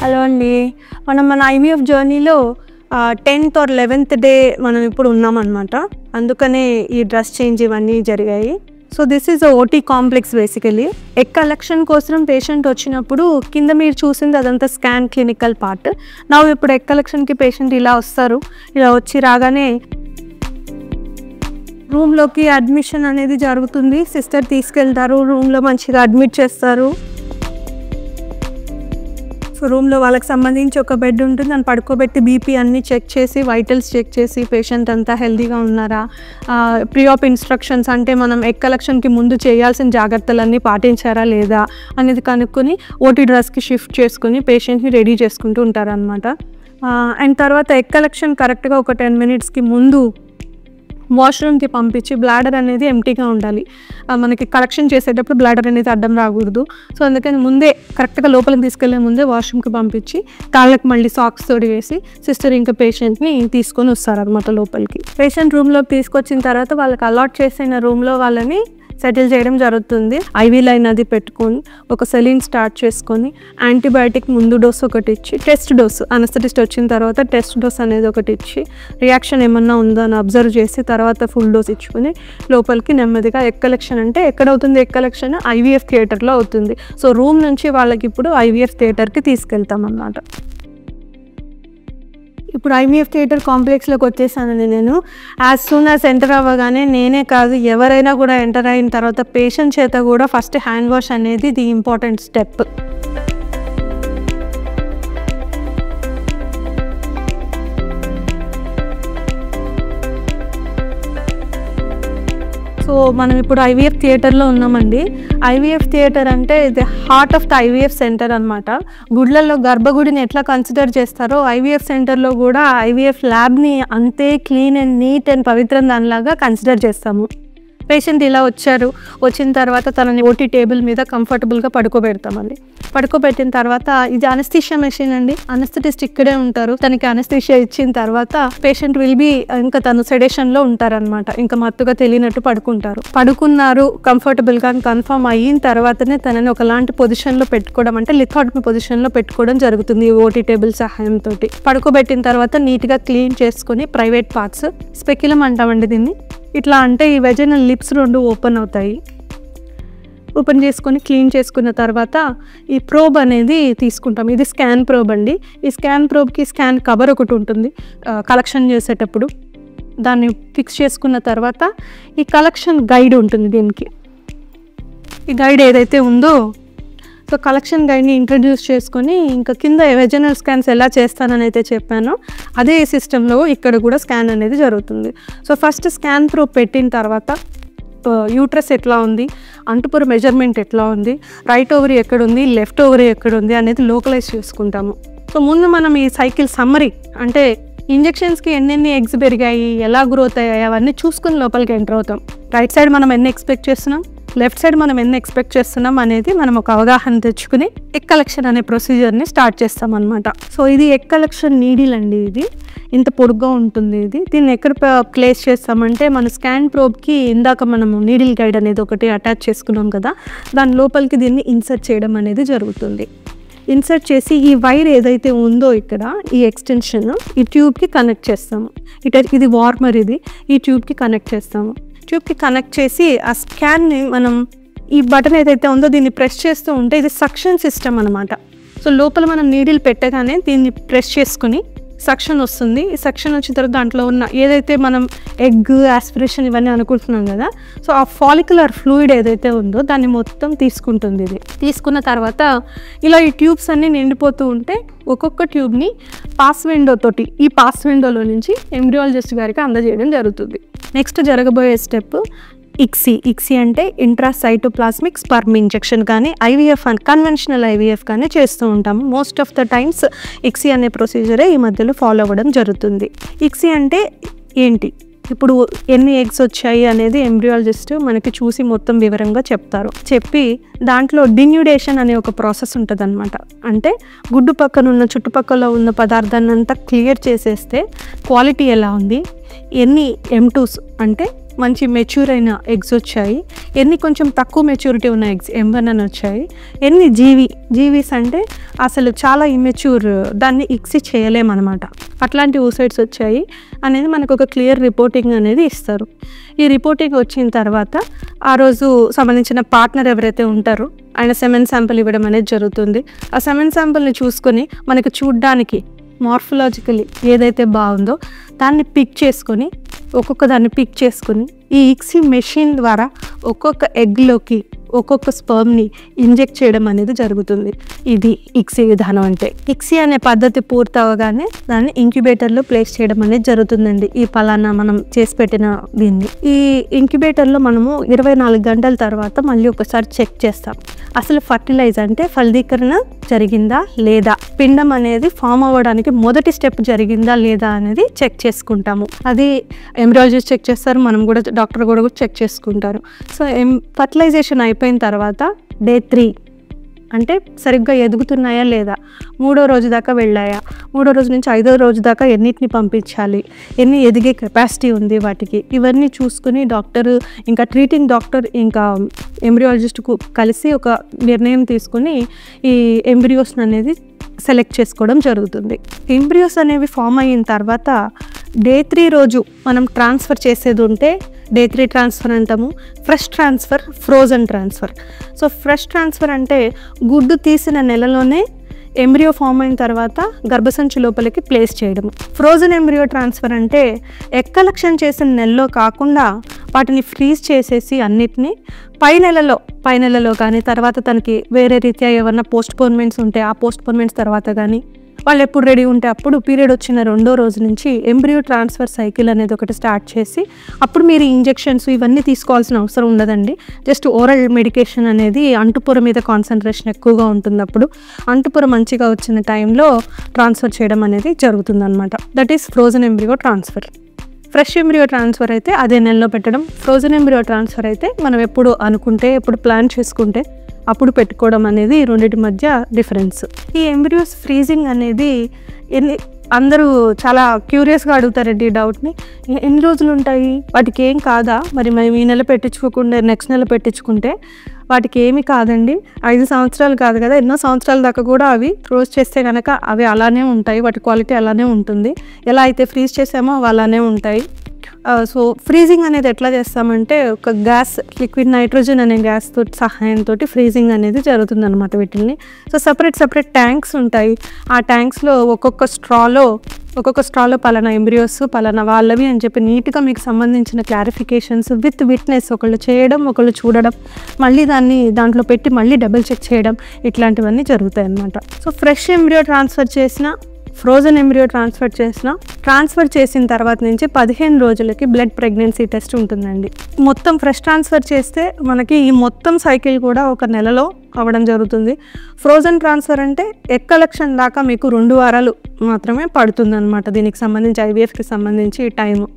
Hello అండి. మన IVF జర్నీలో 10th or 11th డే మనం ఇప్పుడు ఉన్నామన్నమాట. అందుకనే ఈ డ్రెస్ చేంజ్ ఇవన్నీ జరిగాయి. So this is OT complex. Basically egg collection కోసం పేషెంట్ వచ్చినప్పుడు కింద మీరు చూసింది అదంతా స్కాన్ క్లినికల్ పార్ట్. నా ఇప్పుడు ఎగ్ కలెక్షన్కి పేషెంట్ ఇలా వస్తారు. ఇలా వచ్చి రాగానే రూమ్లోకి అడ్మిషన్ అనేది జరుగుతుంది. సిస్టర్ తీసుకెళ్తారు, రూమ్లో మంచిగా అడ్మిట్ చేస్తారు. సో రూమ్లో వాళ్ళకి సంబంధించి ఒక బెడ్ ఉంటుంది, దాన్ని పడుకోబెట్టి బీపీ అన్నీ చెక్ చేసి, వైటల్స్ చెక్ చేసి పేషెంట్ అంతా హెల్తీగా ఉన్నారా, ప్రీ ఆప్ ఇన్స్ట్రక్షన్స్ అంటే మనం ఎగ్ కలెక్షన్కి ముందు చేయాల్సిన జాగ్రత్తలన్నీ పాటించారా లేదా అనేది కనుక్కొని ఓటీ డ్రెస్కి షిఫ్ట్ చేసుకుని పేషెంట్ని రెడీ చేసుకుంటూ ఉంటారనమాట. అండ్ తర్వాత ఎగ్ కలెక్షన్ కరెక్ట్గా ఒక 10 minutesకి ముందు వాష్రూమ్కి పంపించి బ్లాడర్ అనేది ఎంటీగా ఉండాలి. మనకి కలెక్షన్ చేసేటప్పుడు బ్లాడర్ అనేది అడ్డం రాకూడదు. సో అందుకని ముందే కరెక్ట్గా లోపలికి తీసుకెళ్లే ముందే వాష్రూమ్కి పంపించి కాళ్ళకి మళ్ళీ సాక్స్ తోడి వేసి సిస్టర్ ఇంకా పేషెంట్ని తీసుకొని వస్తారనమాట లోపలికి. పేషెంట్ రూమ్లోకి తీసుకొచ్చిన తర్వాత వాళ్ళకి అలాట్ చేసిన రూమ్లో వాళ్ళని సెటిల్ చేయడం జరుగుతుంది. ఐవీ లైన్ అది పెట్టుకొని ఒక సెలిన్ స్టార్ట్ చేసుకొని యాంటీబయాటిక్ ముందు డోస్ ఒకటి ఇచ్చి, టెస్ట్ డోస్ అనస్థెటిస్ట్ వచ్చిన తర్వాత టెస్ట్ డోస్ అనేది ఒకటి ఇచ్చి, రియాక్షన్ ఏమన్నా ఉందో అని అబ్జర్వ్ చేసి తర్వాత ఫుల్ డోస్ ఇచ్చుకొని లోపలికి నెమ్మదిగా ఎగ్ కలెక్షన్ అంటే ఎక్కడ అవుతుంది ఎగ్ కలెక్షన్? ఐవీఎఫ్ థియేటర్లో అవుతుంది. సో రూమ్ నుంచి వాళ్ళకి ఇప్పుడు ఐవీఎఫ్ థియేటర్కి తీసుకెళ్తాం అన్నమాట. ఇప్పుడు ఐవీఎఫ్ థియేటర్ కాంప్లెక్స్లోకి వచ్చేసానండి నేను. యాజ్ సూన్ యాజ్ ఎంటర్ అవ్వగానే నేనే కాదు ఎవరైనా కూడా ఎంటర్ అయిన తర్వాత పేషెంట్ చేత కూడా ఫస్ట్ హ్యాండ్ వాష్ అనేది ది ఇంపార్టెంట్ స్టెప్. సో మనం ఇప్పుడు ఐవీఎఫ్ థియేటర్లో ఉన్నామండి. ఐవీఎఫ్ థియేటర్ అంటే ఇది heart of the IVF centre అనమాట. గుడ్లలో గర్భగుడిని ఎట్లా కన్సిడర్ చేస్తారో ఐవీఎఫ్ సెంటర్లో కూడా ఐవీఎఫ్ ల్యాబ్ని అంతే క్లీన్ అండ్ నీట్ అండ్ పవిత్రం దానిలాగా కన్సిడర్ చేస్తాము. పేషెంట్ ఇలా వచ్చిన తర్వాత తనని ఓటీ టేబుల్ మీద కంఫర్టబుల్గా పడుకోబెడతామండి. పడుకోబెట్టిన తర్వాత ఇది అనస్థీషియా మెషిన్ అండి. అనస్థెటిస్ట్ ఇక్కడే ఉంటారు. తనకి అనస్థీషియా ఇచ్చిన తర్వాత పేషెంట్ విల్ బి ఇంకా తను సెడేషన్లో ఉంటారనమాట. ఇంకా మత్తుగా తెలియనట్టు పడుకున్నారు కంఫర్టబుల్గా కన్ఫర్మ్ అయిన తర్వాతనే తనని ఒకలాంటి పొజిషన్లో పెట్టుకోవడం అంటే లిథాటమీ పొజిషన్లో పెట్టుకోవడం జరుగుతుంది ఓటీ టేబుల్ సహాయంతో. పడుకోబెట్టిన తర్వాత నీట్గా క్లీన్ చేసుకొని ప్రైవేట్ పార్ట్స్ స్పెక్యులం అంటామండి దీన్ని. ఇట్లా అంటే ఈ వెజైనల్ లిప్స్ 2 ఓపెన్ అవుతాయి. ఓపెన్ చేసుకొని క్లీన్ చేసుకున్న తర్వాత ఈ ప్రోబ్ అనేది తీసుకుంటాం. ఇది స్కాన్ ప్రోబ్ అండి. ఈ స్కాన్ ప్రోబ్కి స్కాన్ కవర్ ఒకటి ఉంటుంది కలెక్షన్ చేసేటప్పుడు. దాన్ని ఫిక్స్ చేసుకున్న తర్వాత ఈ కలెక్షన్ గైడ్ ఉంటుంది దీనికి. ఈ గైడ్ ఏదైతే ఉందో సో కలెక్షన్ గైడ్ని ఇంట్రడ్యూస్ చేసుకొని ఇంకా కింద వెజైనల్ స్కాన్స్ ఎలా చేస్తానని అయితే చెప్పానో అదే సిస్టంలో ఇక్కడ కూడా స్కాన్ అనేది జరుగుతుంది. సో ఫస్ట్ స్కాన్ ప్రోబ్ పెట్టిన తర్వాత యూట్రస్ ఎట్లా ఉంది, అంటుపుర మెజర్మెంట్ ఎట్లా ఉంది, రైట్ ఓవరీ ఎక్కడుంది, లెఫ్ట్ ఓవరీ ఎక్కడుంది అనేది లోకలైజ్ చేసుకుంటాము. సో ముందు మనం ఈ సైకిల్ సమ్మరీ అంటే ఇంజెక్షన్స్కి ఎన్నెన్ని ఎగ్స్ పెరిగాయి, ఎలా గ్రోత్ అయ్యాయి అవన్నీ చూసుకుని లోపలికి ఎంటర్ అవుతాం. రైట్ సైడ్ మనం ఎన్ని ఎక్స్పెక్ట్ చేస్తున్నాం, లెఫ్ట్ సైడ్ మనం ఎన్ని ఎక్స్పెక్ట్ చేస్తున్నాం అనేది మనం ఒక అవగాహన తెచ్చుకుని ఎగ్ కలెక్షన్ అనే ప్రొసీజర్ని స్టార్ట్ చేస్తాం అనమాట. సో ఇది ఎగ్ కలెక్షన్ నీడిల్ అండి. ఇది ఇంత పొడుగ్గా ఉంటుంది. దీన్ని ఎక్కడ ప్లేస్ చేస్తామంటే మన స్కాన్ ప్రోబ్కి ఇందాక మనము నీడిల్ గైడ్ అనేది ఒకటి అటాచ్ చేసుకున్నాం కదా, దాని లోపలికి దీన్ని ఇన్సర్ట్ చేయడం అనేది జరుగుతుంది. ఇన్సర్ట్ చేసి ఈ వైర్ ఏదైతే ఉందో ఇక్కడ ఈ ఎక్స్టెన్షన్ ఈ ట్యూబ్కి కనెక్ట్ చేస్తాము. ఇది వార్మర్, ఇది ఈ ట్యూబ్కి కనెక్ట్ చేస్తాము. ట్యూబ్కి కనెక్ట్ చేసి ఆ స్కాన్ని మనం ఈ బటన్ ఏదైతే ఉందో దీన్ని ప్రెస్ చేస్తూ ఉంటే ఇది సక్షన్ సిస్టమ్ అనమాట. సో లోపల మనం నీడిల్ పెట్టగానే దీన్ని ప్రెస్ చేసుకుని సక్షన్ వస్తుంది. ఈ సక్షన్ వచ్చిన తర్వాత దాంట్లో ఉన్న ఏదైతే మనం ఎగ్ ఆస్పిరేషన్ ఇవన్నీ అనుకుంటున్నాం కదా, సో ఆ ఫాలిక్యులర్ ఫ్లూయిడ్ ఏదైతే ఉందో దాన్ని మొత్తం తీసుకుంటుంది. ఇది తీసుకున్న తర్వాత ఇలా ఈ ట్యూబ్స్ అన్నీ నిండిపోతూ ఉంటే ఒక్కొక్క ట్యూబ్ని పాస్ విండోతోటి ఈ పాస్ విండోలో నుంచి ఎంబ్రియాలజిస్ట్ గారికి అందజేయడం జరుగుతుంది. నెక్స్ట్ జరగబోయే స్టెప్ ఇక్సీ అంటే ఇంట్రాసైటోప్లాస్మిక్ స్పర్మ్ ఇంజెక్షన్ కానీ ఐవీఎఫ్ అని కన్వెన్షనల్ ఐవీఎఫ్ కానీ చేస్తూ ఉంటాము. Most of the times ICSI అనే ప్రొసీజరే ఈ మధ్యలో ఫాలో అవ్వడం జరుగుతుంది. ఇక్సీ అంటే ఏంటి, ఇప్పుడు ఎన్ని ఎగ్స్ వచ్చాయి అనేది ఎంబ్రియాలజిస్ట్ మనకి చూసి మొత్తం వివరంగా చెప్తారు. చెప్పి దాంట్లో డిన్యూడేషన్ అనే ఒక ప్రాసెస్ ఉంటుంది అనమాట. అంటే గుడ్డు పక్కన ఉన్న చుట్టుపక్కల ఉన్న పదార్థాన్ని అంతా క్లియర్ చేసేస్తే క్వాలిటీ ఎలా ఉంది, ఎన్ని M2s అంటే మంచి మెచ్యూర్ అయిన ఎగ్స్ వచ్చాయి, ఎన్ని కొంచెం తక్కువ మెచ్యూరిటీ ఉన్న ఎగ్స్ M1 అని వచ్చాయి, ఎన్ని జీవీస్ అంటే అసలు చాలా ఇమ్మెచ్యూర్, దాన్ని ఇక్సీ చేయలేమన్నమాట, అట్లాంటి oocytes వచ్చాయి అనేది మనకు ఒక క్లియర్ రిపోర్టింగ్ అనేది ఇస్తారు. ఈ రిపోర్టింగ్ వచ్చిన తర్వాత ఆ రోజు సంబంధించిన పార్ట్నర్ ఎవరైతే ఉంటారో ఆయన సెమెన్ శాంపిల్ ఇవ్వడం అనేది జరుగుతుంది. ఆ సెమెన్ శాంపిల్ని చూసుకొని మనకు చూడ్డానికి మార్ఫలాజికలీ ఏదైతే బాగుందో దాన్ని పిక్ చేసుకొని ఈ ఇక్సీ మెషిన్ ద్వారా ఒక్కొక్క ఎగ్లోకి ఒక్కొక్క స్పర్మ్ని ఇంజెక్ట్ చేయడం అనేది జరుగుతుంది. ఇది ఇక్సీ విధానం అంటే. ఇక్సీ అనే పద్ధతి పూర్తవగానే దాన్ని ఇంక్యుబేటర్లో ప్లేస్ చేయడం అనేది జరుగుతుందండి. ఈ పలానా మనం చేసి పెట్టిన దీన్ని ఈ ఇంక్యుబేటర్లో మనము 24 గంటల తర్వాత మళ్ళీ ఒకసారి చెక్ చేస్తాం, అసలు ఫర్టిలైజ్ అంటే ఫలదీకరణ జరిగిందా లేదా, పిండం అనేది ఫామ్ అవ్వడానికి మొదటి స్టెప్ జరిగిందా లేదా అనేది చెక్ చేసుకుంటాము. అది ఎంబ్రియాలజిస్ట్ చెక్ చేస్తారు, మనం కూడా డాక్టర్ కూడా చెక్ చేసుకుంటారు. సో ఫర్టిలైజేషన్ అయిపోయిన తర్వాత డే 3 అంటే సరిగ్గా ఎదుగుతున్నాయా లేదా, 3వ రోజు దాకా వెళ్ళాయా, 3వ రోజు నుంచి 5వ రోజు దాకా ఎన్నిటిని పంపించాలి, ఎన్ని ఎదిగే కెపాసిటీ ఉంది వాటికి, ఇవన్నీ చూసుకుని డాక్టర్ ఇంకా ట్రీటింగ్ డాక్టర్ ఇంకా ఎంబ్రియాలజిస్ట్కు కలిసి ఒక నిర్ణయం తీసుకుని ఈ ఎంబ్రియోస్ అనేది సెలెక్ట్ చేసుకోవడం జరుగుతుంది. ఎంబ్రియోస్ అనేవి ఫామ్ అయిన తర్వాత డే 3 రోజు మనం ట్రాన్స్ఫర్ చేసేది ఉంటే డే 3 ట్రాన్స్ఫర్ అంటాము. Fresh transfer, frozen transfer. So fresh transfer అంటే గుడ్డు తీసిన నెలలోనే ఎంబ్రియో ఫామ్ అయిన తర్వాత గర్భసంచి లోపలికి ప్లేస్ చేయడము. ఫ్రోజన్ ఎంబ్రియో ట్రాన్స్ఫర్ అంటే ఎగ్ కలెక్షన్ చేసిన నెలలో కాకుండా వాటిని ఫ్రీజ్ చేసేసి అన్నిటినీ పై నెలలో కానీ తర్వాత తనకి వేరే రీత్యా ఏమన్నా పోస్ట్పోన్మెంట్స్ ఉంటే ఆ పోస్ట్పోన్మెంట్స్ తర్వాత కానీ వాళ్ళు ఎప్పుడు రెడీ ఉంటే అప్పుడు పీరియడ్ వచ్చిన 2వ రోజు నుంచి ఎంబ్రియో ట్రాన్స్ఫర్ సైకిల్ అనేది ఒకటి స్టార్ట్ చేసి అప్పుడు మీరు ఇంజెక్షన్స్ ఇవన్నీ తీసుకోవాల్సిన అవసరం ఉండదండి. జస్ట్ ఓరల్ మెడికేషన్ అనేది అంటుపొర మీద కాన్సన్ట్రేషన్ ఎక్కువగా ఉంటుంది. అప్పుడు అంటుపొర మంచిగా వచ్చిన టైంలో ట్రాన్స్ఫర్ చేయడం అనేది జరుగుతుందన్నమాట. That is frozen embryo transfer. Fresh embryo transfer అయితే అదే నెలలో పెట్టడం. ఫ్రోజన్ ఎంబ్రియో ట్రాన్స్ఫర్ అయితే మనం ఎప్పుడు అనుకుంటే ఎప్పుడు ప్లాన్ చేసుకుంటే అప్పుడు పెట్టుకోవడం అనేది ఈ రెండింటి మధ్య డిఫరెన్స్. ఈ ఎంబ్రియోస్ ఫ్రీజింగ్ అనేది అందరూ చాలా క్యూరియస్గా అడుగుతారండి ఈ డౌట్ని, ఎన్ని రోజులు ఉంటాయి, వాటికి ఏం కాదా, మరి మేము ఈ నెల పెట్టించుకోకుండా నెక్స్ట్ నెల పెట్టించుకుంటే వాటికి ఏమి కాదండి, 5 సంవత్సరాలు కాదు కదా, ఎన్నో సంవత్సరాల దాకా కూడా అవి ఫ్రోజ్ చేస్తే కనుక అవి అలానే ఉంటాయి, వాటి క్వాలిటీ అలానే ఉంటుంది, ఎలా అయితే ఫ్రీజ్ చేసామో అవి అలానే ఉంటాయి. సో ఫ్రీజింగ్ అనేది ఎట్లా చేస్తామంటే ఒక గ్యాస్, లిక్విడ్ నైట్రోజన్ అనే గ్యాస్ తోటి సహాయంతో ఫ్రీజింగ్ అనేది జరుగుతుంది అనమాట వీటిని. సో సపరేట్ ట్యాంక్స్ ఉంటాయి. ఆ ట్యాంక్స్లో ఒక్కొక్క స్ట్రాలో పలానా ఎంబ్రియోస్ పలానా వాళ్ళవి అని చెప్పి నీట్గా మీకు సంబంధించిన క్లారిఫికేషన్స్ విత్ విట్నెస్ ఒకళ్ళు చేయడం ఒకళ్ళు చూడడం, మళ్ళీ దాంట్లో పెట్టి మళ్ళీ డబుల్ చెక్ చేయడం, ఇట్లాంటివన్నీ జరుగుతాయి అన్నమాట. సో ఫ్రెష్ ఎంబ్రియో ట్రాన్స్ఫర్ చేసిన, ఫ్రోజన్ ఎంబ్రియో ట్రాన్స్ఫర్ చేసిన తర్వాత నుంచి 15 రోజులకి బ్లడ్ ప్రెగ్నెన్సీ టెస్ట్ ఉంటుందండి. మొత్తం ఫ్రెష్ ట్రాన్స్ఫర్ చేస్తే మనకి ఈ మొత్తం సైకిల్ కూడా 1 నెలలో అవ్వడం జరుగుతుంది. ఫ్రోజన్ ట్రాన్స్ఫర్ అంటే ఎగ్ కలెక్షన్ దాకా మీకు 2 వారాలు మాత్రమే పడుతుంది అనమాట. దీనికి సంబంధించి IVFకి సంబంధించి టైము.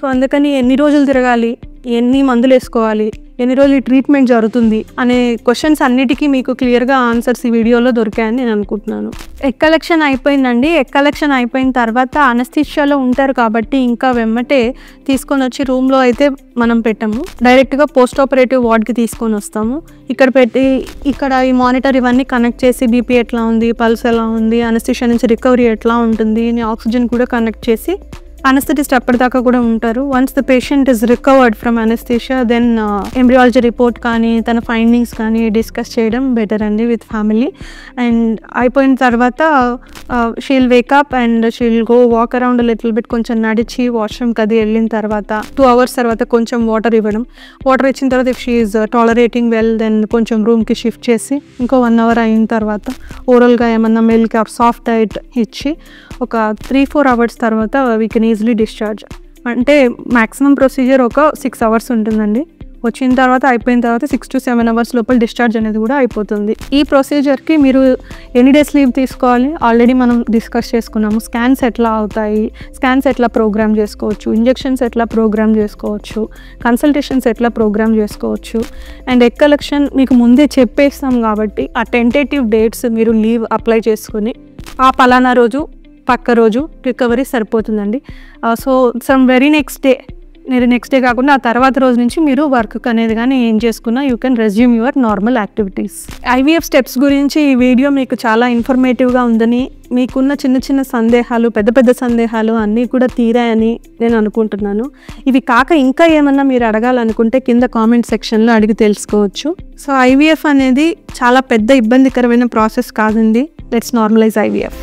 సో అందుకని ఎన్ని రోజులు తిరగాలి, ఎన్ని మందులు వేసుకోవాలి, ఎన్ని రోజులు ట్రీట్మెంట్ జరుగుతుంది అనే క్వశ్చన్స్ అన్నిటికీ మీకు క్లియర్గా ఆన్సర్స్ ఈ వీడియోలో దొరికాయని నేను అనుకుంటున్నాను. ఎగ్ కలెక్షన్ అయిపోయిందండి. ఎగ్ కలెక్షన్ అయిపోయిన తర్వాత అనస్థీషియాలో ఉంటారు కాబట్టి ఇంకా వెమ్మటే తీసుకొని వచ్చి రూమ్లో అయితే మనం పెట్టాము, డైరెక్ట్గా పోస్ట్ ఆపరేటివ్ వార్డ్కి తీసుకొని వస్తాము. ఇక్కడ పెట్టి ఇక్కడ ఈ మానిటర్ ఇవన్నీ కనెక్ట్ చేసి బీపీ ఎట్లా ఉంది, పల్స్ ఎలా ఉంది, అనస్థీషియా నుంచి రికవరీ ఎట్లా ఉంటుంది, ఆక్సిజన్ కూడా కనెక్ట్ చేసి అనస్థెటిస్ట్ అప్పటిదాకా కూడా ఉంటారు. Once the patient is recovered from anaesthesia then embryology report కానీ తన ఫైండింగ్స్ కానీ డిస్కస్ చేయడం బెటర్ అండి విత్ ఫ్యామిలీ. అండ్ అయిపోయిన తర్వాత she'll wake up and she'll go walk around little bit, కొంచెం నడిచి వాష్రూమ్కి అది వెళ్ళిన తర్వాత 2 hours తర్వాత కొంచెం వాటర్ ఇవ్వడం. వాటర్ ఇచ్చిన తర్వాత if she is tolerating well then కొంచెం రూమ్కి షిఫ్ట్ చేసి ఇంకో 1 hour అయిన తర్వాత ఓరల్గా ఏమన్నా మిల్క్ ఆర్ సాఫ్ట్ డైట్ ఇచ్చి ఒక 3-4 hours తర్వాత వీ కెన్ ఈజీలీ డిశ్చార్జ్. అంటే మ్యాక్సిమం ప్రొసీజర్ ఒక 6 hours ఉంటుందండి. వచ్చిన తర్వాత అయిపోయిన తర్వాత 6 to 7 hours లోపల డిశ్చార్జ్ అనేది కూడా అయిపోతుంది. ఈ ప్రొసీజర్కి మీరు ఎన్ని డేస్ లీవ్ తీసుకోవాలి ఆల్రెడీ మనం డిస్కస్ చేసుకున్నాము. స్కాన్స్ ఎట్లా అవుతాయి, స్కాన్స్ ఎట్లా ప్రోగ్రామ్ చేసుకోవచ్చు, ఇంజెక్షన్స్ ఎట్లా ప్రోగ్రామ్ చేసుకోవచ్చు, కన్సల్టేషన్స్ ఎట్లా ప్రోగ్రామ్ చేసుకోవచ్చు. అండ్ ఎగ్ కలెక్షన్ మీకు ముందే చెప్పేస్తాం కాబట్టి ఆ టెంటేటివ్ డేట్స్ మీరు లీవ్ అప్లై చేసుకుని ఆ పలానా రోజు పక్క రోజు రికవరీ సరిపోతుందండి. So some very next day మీరు నెక్స్ట్ డే కాకుండా ఆ తర్వాత రోజు నుంచి మీరు వర్క్ అనేది కానీ ఏం చేసుకున్నా you can resume your normal activities. IVF steps గురించి ఈ వీడియో మీకు చాలా ఇన్ఫర్మేటివ్గా ఉందని, మీకున్న చిన్న చిన్న సందేహాలు, పెద్ద పెద్ద సందేహాలు అన్నీ కూడా తీరాయని నేను అనుకుంటున్నాను. ఇవి కాక ఇంకా ఏమన్నా మీరు అడగాలనుకుంటే కింద కామెంట్ సెక్షన్లో అడిగి తెలుసుకోవచ్చు. సో ఐవీఎఫ్ అనేది చాలా పెద్ద ఇబ్బందికరమైన ప్రాసెస్ కాదండి. Let's normalise IVF.